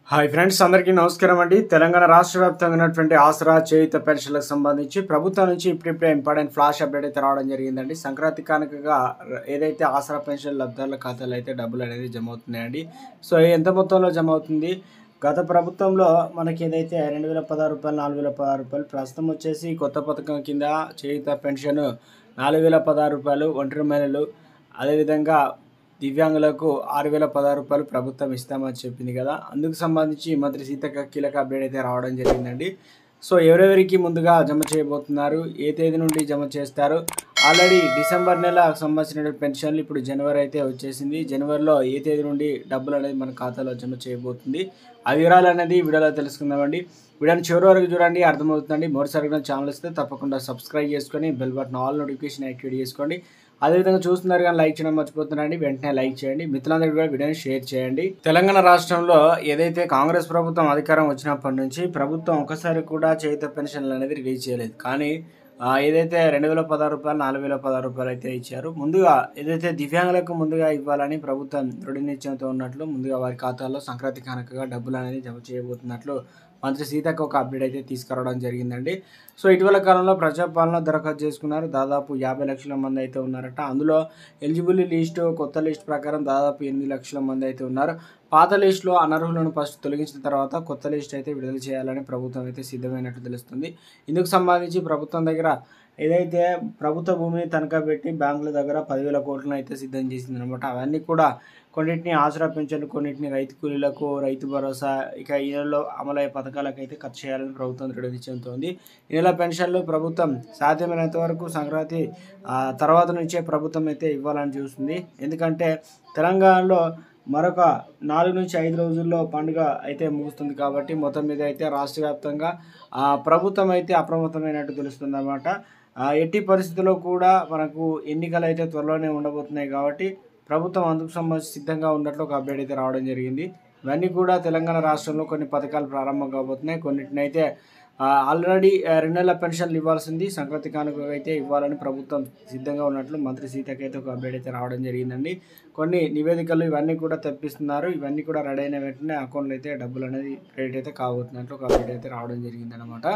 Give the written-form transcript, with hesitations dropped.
Hi friends, అందరికీ నమస్కారం అండి. తెలంగాణ రాష్ట్ర వ్యాప్తంగా ఉన్నటువంటి ఆసరా చేయుత పెన్షన్లకు సంబంధించి ప్రభుత్వం నుంచి ఇప్పుడిప్పుడే ఇంపార్టెంట్ ఫ్లాష్ అప్డేట్ అయితే రావడం జరిగిందండి. సంక్రాంతి కానుకగా ఏదైతే ఆసరా పెన్షన్ లబ్ధారుల ఖాతాలో అయితే డబ్బులు అనేది జమ అవుతున్నాయండి. సో ఎంత మొత్తంలో జమ అవుతుంది? గత ప్రభుత్వంలో మనకి ఏదైతే 2016 రూపాయలు, 4016 రూపాయలు, ప్రస్తుతం వచ్చేసి కొత్త పథకం కింద చేయుత పెన్షన్ 4016 రూపాయలు ఒంటరి మహిళలు, అదేవిధంగా దివ్యాంగులకు 6016 రూపాయలు ప్రభుత్వం ఇస్తామని చెప్పింది కదా. అందుకు సంబంధించి మంత్రి సీతక్క కీలక అప్డేట్ అయితే రావడం జరిగిందండి. సో ఎవరెవరికి ముందుగా జమ చేయబోతున్నారు, ఏ తేదీ నుండి జమ చేస్తారు? ఆల్రెడీ డిసెంబర్ నెల సంబంధించిన పెన్షన్లు ఇప్పుడు జనవరి అయితే వచ్చేసింది. జనవరిలో ఏ తేదీ నుండి డబ్బులు అనేది మన ఖాతాలో జమ చేయబోతుంది, ఆ వివరాలు అనేది వీడియోలో తెలుసుకుందామండి. వీడియోని చివరి వరకు చూడండి, అర్థమవుతుందండి. మరోసారిగా ఛానల్ వస్తే తప్పకుండా సబ్స్క్రైబ్ చేసుకొని bell button all notification activate చేసుకోండి. అదేవిధంగా చూస్తున్నారు కానీ లైక్ చేయడం మర్చిపోతున్నారండి, వెంటనే లైక్ చేయండి. మిత్రులందరికీ కూడా వీడియోని షేర్ చేయండి. తెలంగాణ రాష్ట్రంలో ఏదైతే కాంగ్రెస్ ప్రభుత్వం అధికారం వచ్చినప్పటి నుంచి ప్రభుత్వం ఒకసారి కూడా చేయుత పెన్షన్లు అనేది రిలీజ్ చేయలేదు. కానీ ఏదైతే 2016 రూపాయలు, 4016 రూపాయలు అయితే ఇచ్చారు. ముందుగా ఏదైతే దివ్యాంగులకు ముందుగా ఇవ్వాలని ప్రభుత్వం దృఢ నిశ్చయంతో ఉన్నట్లు ముందుగా వారి ఖాతాల్లో సంక్రాంతి కానుకగా డబ్బులు అనేది జమ చేయబోతున్నట్లు మంత్రి సీతక్క ఒక అప్డేట్ అయితే తీసుకురావడం జరిగిందండి. సో ఇటీవల కాలంలో ప్రజాపాలన దరఖాస్తు చేసుకున్నారు. దాదాపు 50 లక్షల మంది అయితే ఉన్నారట. అందులో ఎలిజిబుల్ లిస్టు కొత్త లిస్ట్ ప్రకారం దాదాపు 8 లక్షల మంది అయితే ఉన్నారు. పాత లిస్టులో అనర్హులను ఫస్ట్ తొలగించిన తర్వాత కొత్త లిస్ట్ అయితే విడుదల చేయాలని ప్రభుత్వం అయితే సిద్ధమైనట్టు తెలుస్తుంది. ఇందుకు సంబంధించి ప్రభుత్వం దగ్గర ఏదైతే ప్రభుత్వ భూమిని తనఖా పెట్టి బ్యాంకుల దగ్గర 10,000 కోట్లను అయితే సిద్ధం చేసింది అనమాట. అవన్నీ కూడా కొన్నింటిని ఆసరా పెన్షన్లు, కొన్నింటిని రైతు కూలీలకు, రైతు భరోసా, ఇక ఈ నెలలో అమలయ్యే పథకాలకు అయితే ఖర్చు చేయాలని ప్రభుత్వం దృఢ నిశ్చయంతో ఉంది. ఈ నెల పెన్షన్లు ప్రభుత్వం సాధ్యమైనంత వరకు సంక్రాంతి తర్వాత నుంచే ప్రభుత్వం అయితే ఇవ్వాలని చూస్తుంది. ఎందుకంటే తెలంగాణలో మరొక 4 నుంచి 5 రోజుల్లో పండుగ అయితే ముగుస్తుంది కాబట్టి మొత్తం మీద అయితే రాష్ట్ర వ్యాప్తంగా ప్రభుత్వం అయితే అప్రమత్తమైనట్టు తెలుస్తుంది అన్నమాట. ఎట్టి పరిస్థితుల్లో కూడా మనకు ఎన్నికలు అయితే త్వరలోనే ఉండబోతున్నాయి కాబట్టి ప్రభుత్వం అందుకు సంబంధించి సిద్ధంగా ఉన్నట్లు ఒక అప్డేట్ అయితే రావడం జరిగింది. ఇవన్నీ కూడా తెలంగాణ రాష్ట్రంలో కొన్ని పథకాలు ప్రారంభం కాబోతున్నాయి. కొన్నిటినైతే ఆల్రెడీ 2 నెలల పెన్షన్లు ఇవ్వాల్సింది సంక్రాంతి కానుక అయితే ఇవ్వాలని ప్రభుత్వం సిద్ధంగా ఉన్నట్లు మంత్రి సీతక్క అయితే ఒక అప్డేట్ అయితే రావడం జరిగిందండి. కొన్ని నివేదికలు ఇవన్నీ కూడా తెప్పిస్తున్నారు. ఇవన్నీ కూడా రెడీ అయిన వెంటనే అకౌంట్లో అయితే డబ్బులు అనేది క్రెడిట్ అయితే కాబోతున్నట్లు ఒక అప్డేట్ అయితే రావడం జరిగిందనమాట.